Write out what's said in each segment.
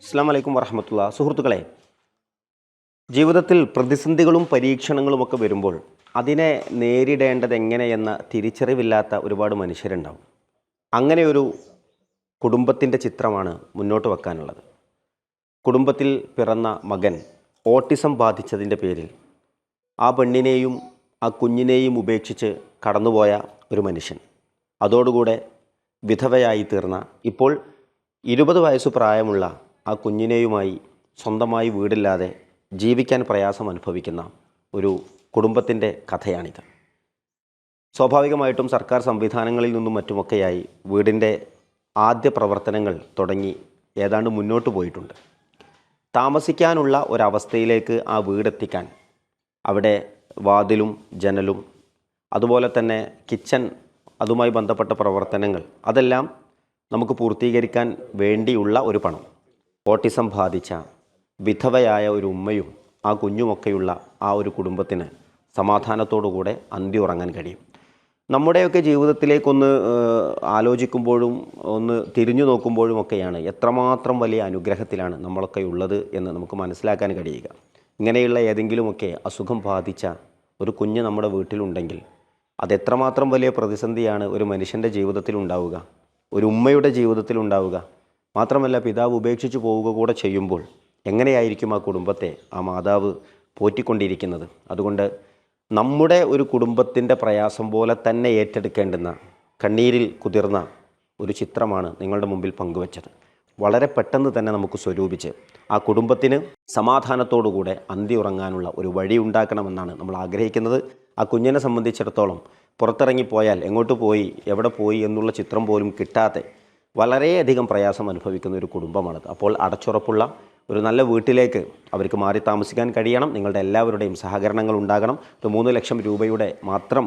അസ്സലാമു അലൈക്കും വറഹ്മത്തുള്ളാ. സുഹൃത്തുക്കളെ, ജീവിതത്തിൽ പ്രതിസന്ധികളും പരീക്ഷണങ്ങളുമൊക്കെ വരുമ്പോൾ അതിനെ നേരിടേണ്ടത് എങ്ങനെയെന്ന തിരിച്ചറിവില്ലാത്ത ഒരുപാട് മനുഷ്യരുണ്ടാവും. അങ്ങനെ ഒരു കുടുംബത്തിൻ്റെ ചിത്രമാണ് മുന്നോട്ട് വെക്കാനുള്ളത്. കുടുംബത്തിൽ പിറന്ന മകൻ ഓട്ടിസം ബാധിച്ചതിൻ്റെ പേരിൽ ആ പെണ്ണിനെയും ആ കുഞ്ഞിനെയും ഉപേക്ഷിച്ച് കടന്നുപോയ ഒരു മനുഷ്യൻ, അതോടുകൂടെ വിധവയായി തീർന്ന, ഇപ്പോൾ 20 വയസ്സ് പ്രായമുള്ള ആ കുഞ്ഞിനെയുമായി സ്വന്തമായി വീടില്ലാതെ ജീവിക്കാൻ പ്രയാസം അനുഭവിക്കുന്ന ഒരു കുടുംബത്തിൻ്റെ കഥയാണിത്. സ്വാഭാവികമായിട്ടും സർക്കാർ സംവിധാനങ്ങളിൽ നിന്നും മറ്റുമൊക്കെയായി വീടിൻ്റെ ആദ്യ പ്രവർത്തനങ്ങൾ തുടങ്ങി ഏതാണ്ട് മുന്നോട്ട് പോയിട്ടുണ്ട്. താമസിക്കാനുള്ള ഒരവസ്ഥയിലേക്ക് ആ വീടെത്തിക്കാൻ അവിടെ വാതിലും ജനലും അതുപോലെ തന്നെ കിച്ചൺ, അതുമായി ബന്ധപ്പെട്ട പ്രവർത്തനങ്ങൾ, അതെല്ലാം നമുക്ക് പൂർത്തീകരിക്കാൻ വേണ്ടിയുള്ള ഒരു പണം ഓട്ടിസം ബാധിച്ച വിധവയായ ഒരു ഉമ്മയും ആ കുഞ്ഞുമൊക്കെയുള്ള ആ ഒരു കുടുംബത്തിന് സമാധാനത്തോടുകൂടെ അന്തി ഉറങ്ങാൻ കഴിയും. നമ്മുടെയൊക്കെ ജീവിതത്തിലേക്കൊന്ന് ആലോചിക്കുമ്പോഴും ഒന്ന് തിരിഞ്ഞു നോക്കുമ്പോഴുമൊക്കെയാണ് എത്രമാത്രം വലിയ അനുഗ്രഹത്തിലാണ് നമ്മളൊക്കെ ഉള്ളത് എന്ന് നമുക്ക് മനസ്സിലാക്കാൻ കഴിയുക. ഇങ്ങനെയുള്ള ഏതെങ്കിലുമൊക്കെ അസുഖം ബാധിച്ച ഒരു കുഞ്ഞ് നമ്മുടെ വീട്ടിലുണ്ടെങ്കിൽ അതെത്രമാത്രം വലിയ പ്രതിസന്ധിയാണ് ഒരു മനുഷ്യൻ്റെ ജീവിതത്തിലുണ്ടാവുക, ഒരു ഉമ്മയുടെ ജീവിതത്തിലുണ്ടാവുക. മാത്രമല്ല, പിതാവ് ഉപേക്ഷിച്ച് പോവുക കൂടെ ചെയ്യുമ്പോൾ എങ്ങനെയായിരിക്കും ആ കുടുംബത്തെ ആ മാതാവ് പോറ്റിക്കൊണ്ടിരിക്കുന്നത്. അതുകൊണ്ട് നമ്മുടെ ഒരു കുടുംബത്തിൻ്റെ പ്രയാസം പോലെ തന്നെ ഏറ്റെടുക്കേണ്ടുന്ന, കണ്ണീരിൽ കുതിർന്ന ഒരു ചിത്രമാണ് നിങ്ങളുടെ മുമ്പിൽ പങ്കുവച്ചത്. വളരെ പെട്ടെന്ന് തന്നെ നമുക്ക് സ്വരൂപിച്ച് ആ കുടുംബത്തിന് സമാധാനത്തോടുകൂടെ അന്തി ഉറങ്ങാനുള്ള ഒരു വഴി ഉണ്ടാക്കണമെന്നാണ് നമ്മൾ ആഗ്രഹിക്കുന്നത്. ആ കുഞ്ഞിനെ സംബന്ധിച്ചിടത്തോളം പുറത്തിറങ്ങിപ്പോയാൽ എങ്ങോട്ട് പോയി, എവിടെ പോയി എന്നുള്ള ചിത്രം പോലും കിട്ടാതെ വളരെയധികം പ്രയാസം അനുഭവിക്കുന്ന ഒരു കുടുംബമാണത്. അപ്പോൾ അടച്ചുറപ്പുള്ള ഒരു നല്ല വീട്ടിലേക്ക് അവർക്ക് മാറി താമസിക്കാൻ കഴിയണം. നിങ്ങളുടെ എല്ലാവരുടെയും സഹകരണങ്ങൾ ഉണ്ടാകണം. ഒരു 3 ലക്ഷം രൂപയുടെ മാത്രം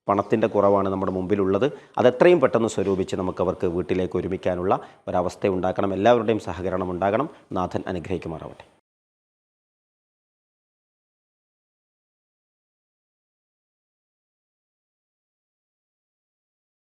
പണത്തിൻ്റെ കുറവാണ് നമ്മുടെ മുമ്പിലുള്ളത്. അതെത്രയും പെട്ടെന്ന് സ്വരൂപിച്ച് നമുക്കവർക്ക് വീട്ടിലേക്ക് ഒരുമിക്കാനുള്ള ഒരവസ്ഥ ഉണ്ടാക്കണം. എല്ലാവരുടെയും സഹകരണം ഉണ്ടാകണം. നാഥൻ അനുഗ്രഹിക്കുമാറാവട്ടെ.